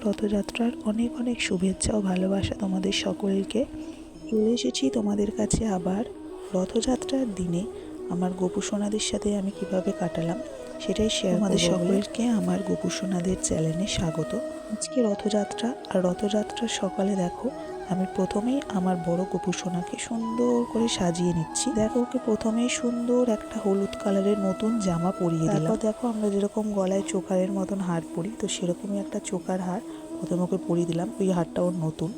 রথযাত্রার অনেক অনেক শুভেচ্ছা ও ভালোবাসা তোমাদের সকলকে। চলে এসেছি তোমাদের কাছে আবার রথযাত্রার দিনে আমার গোপু সোনাদের সাথে আমি কিভাবে কাটালাম সেটাই শেয়ার করব। তোমাদের সকলকে আমার গোপু সোনাদের চ্যানেলে স্বাগত। আজকে রথযাত্রা, আর রথযাত্রার সকালে দেখো আমি প্রথমেই আমার বড় গোপু সোনাকে সুন্দর করে সাজিয়ে নিচ্ছি। দেখো ওকে প্রথমেই সুন্দর একটা হলুদ কালারের নতুন জামা পরিয়ে দিলাম। দেখো আমরা যেরকম গলায় চোকারের মতন হার পরি, তো সেরকমই একটা চোকার হার প্রথমে ওকে পরিয়ে দিলাম। ওই হারটা ওর নতুন।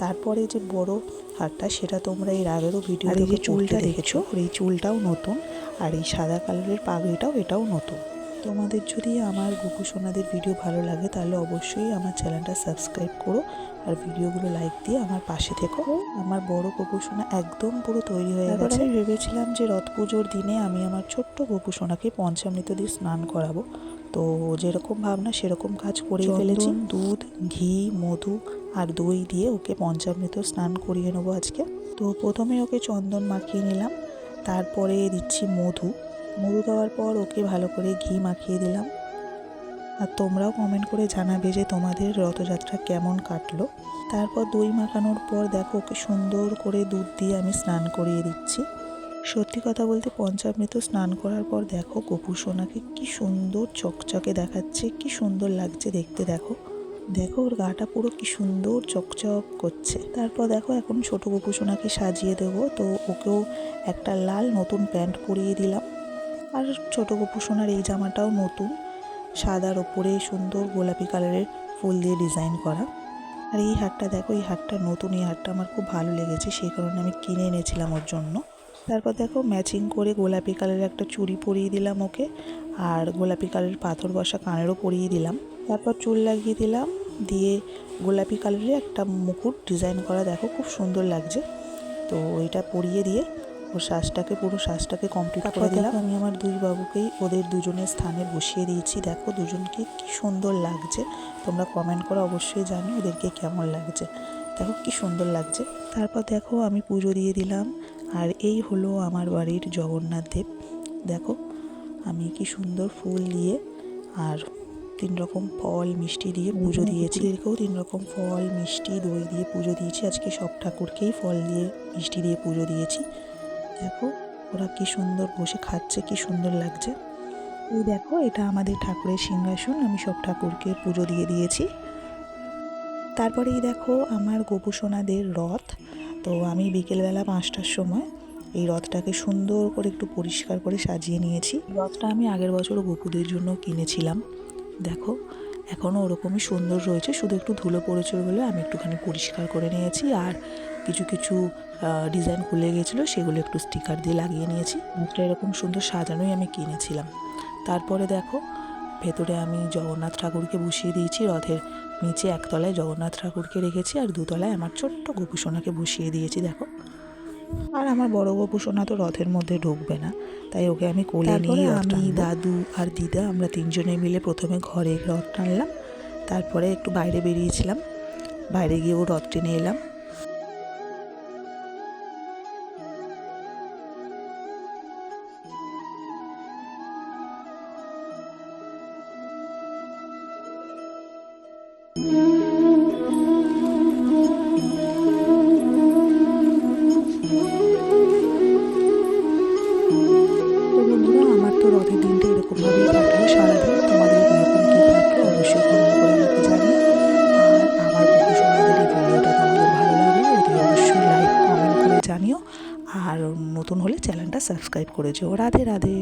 তারপরে যে বড় হারটা সেটা তোমরা এর আগেরও ভিডিওতে যে চুলটা দেখেছো, এই চুলটাও নতুন, আর এই সাদা কালারের পাগড়িটাও এটাও নতুন। তোমাদের যদি আমার গোপু সোনাদের ভিডিও ভালো লাগে তাহলে অবশ্যই আমার চ্যানেলটা সাবস্ক্রাইব করো আর ভিডিওগুলো লাইক দিয়ে আমার পাশে থেকো। আমার বড় গোপু সোনা একদম পুরো তৈরি হয়ে গেছে। আমি ভেবেছিলাম যে রথ পুজোর দিনে আমি আমার ছোট্ট গোপু সোনাকে পঞ্চামৃত দিয়ে স্নান করাবো, তো যেরকম ভাবনা সেরকম কাজ করে ফেলেছি। দুধ, ঘি, মধু আর দই দিয়ে ওকে পঞ্চামৃত স্নান করিয়ে নেবো আজকে। তো প্রথমে ওকে চন্দন মাখিয়ে নিলাম, তারপরে দিচ্ছি মধু দেওয়ার পর ওকে ভালো করে ঘি মাখিয়ে দিলাম। আর তোমরাও কমেন্ট করে জানাবে যে তোমাদের রথযাত্রা কেমন কাটলো। তারপর দই মাখানোর পর দেখো ওকে সুন্দর করে দুধ দিয়ে আমি স্নান করিয়ে দিচ্ছি। সত্যি কথা বলতে পঞ্চামৃত স্নান করার পর দেখো গোপু সোনাকে কি সুন্দর চকচকে দেখাচ্ছে, কি সুন্দর লাগছে দেখতে। দেখো ওর গাটা পুরো কি সুন্দর চকচক করছে। তারপর দেখো এখন ছোট গোপু সোনাকে সাজিয়ে দেবো, তো ওকেও একটা লাল নতুন প্যান্ট পরিয়ে দিলাম। আর ছোট গোপু সোনার এই জামাটাও নতুন, সাদার ওপরে সুন্দর গোলাপি কালারের ফুল দিয়ে ডিজাইন করা। আর এই হারটা দেখো, এই হারটা নতুন, এই হারটা আমার খুব ভালো লেগেছে, সেই কারণে আমি কিনে এনেছিলাম ওর জন্য। তারপর দেখো ম্যাচিং করে গোলাপি কালারের একটা চুড়ি পরিয়ে দিলাম ওকে, আর গোলাপি কালারের পাথর বসা কানেরও পরিয়ে দিলাম। তারপর চুল লাগিয়ে দিলাম, দিয়ে গোলাপি কালারের একটা মুকুট ডিজাইন করা, দেখো খুব সুন্দর লাগছে। তো এটা পরিয়ে দিয়ে ওর পুরো শ্বাসটাকে কমপ্লিট করে দিলাম। আমি আমার দুই বাবুকেই ওদের দুজনের স্থানে বসিয়ে দিয়েছি। দেখো দুজনকে কি সুন্দর লাগছে, তোমরা কমেন্ট করে অবশ্যই জানো ওদেরকে কেমন লাগছে। দেখো কি সুন্দর লাগছে। তারপর দেখো আমি পুজো দিয়ে দিলাম, আর এই হলো আমার বাড়ির জগন্নাথ দেব। দেখো আমি কি সুন্দর ফুল দিয়ে আর 3 রকম ফল মিষ্টি দিয়ে পুজো দিয়েছি। এদেরকেও 3 রকম ফল মিষ্টি দই দিয়ে পুজো দিয়েছি। আজকে সব ঠাকুরকেই ফল দিয়ে মিষ্টি দিয়ে পুজো দিয়েছি। দেখো ওরা কি সুন্দর বসে খাচ্ছে, কি সুন্দর লাগছে। এই দেখো এটা আমাদের ঠাকুরের সিংহাসন, আমি সব ঠাকুরকে পুজো দিয়ে দিয়েছি। তারপরে এই দেখো আমার গোপু সোনাদের রথ। তো আমি বিকেলবেলা 5টার সময় এই রথটাকে সুন্দর করে একটু পরিষ্কার করে সাজিয়ে নিয়েছি। রথটা আমি আগের বছর গোপুদের জন্য কিনেছিলাম। দেখো এখনও ওরকমই সুন্দর রয়েছে, শুধু একটু ধুলো পড়েছিল বলে আমি একটুখানি পরিষ্কার করে নিয়েছি। আর কিছু কিছু ডিজাইন খুলে গিয়েছিলো, সেগুলো একটু স্টিকার দিয়ে লাগিয়ে নিয়েছি। রথটা এরকম সুন্দর সাজানোই আমি কিনেছিলাম। তারপরে দেখো ভেতরে আমি জগন্নাথ ঠাকুরকে বসিয়ে দিয়েছি। রথের নিচে একতলায় জগন্নাথ ঠাকুরকে রেখেছি, আর দুতলায় আমার ছোট্ট গোপু সোনাকে বসিয়ে দিয়েছি। দেখো আর আমার বড় গোপু সোনা তো রথের মধ্যে ঢুকবে না, তাই ওকে আমি কোলে নিয়ে আমি, দাদু আর দিদা আমরা 3 জনে মিলে প্রথমে ঘরে রথ টানলাম। তারপরে একটু বাইরে বেরিয়েছিলাম, বাইরে গিয়েও রথ টেনে এলাম। আমার তো রথের দিনটা এরকমভাবেই কাটলো সারাদিন। তোমাদের এরকম কী কাটলো অবশ্যই কমেন্ট করে আমাকে জানিও। আর আমার গোপু সোনাদের এই ভিডিওটা তোমাদের ভালো লাগলে অবশ্যই লাইক কমেন্ট করে জানিও, আর নতুন হলে চ্যানেলটা সাবস্ক্রাইব করে যেও। রাধে রাধে।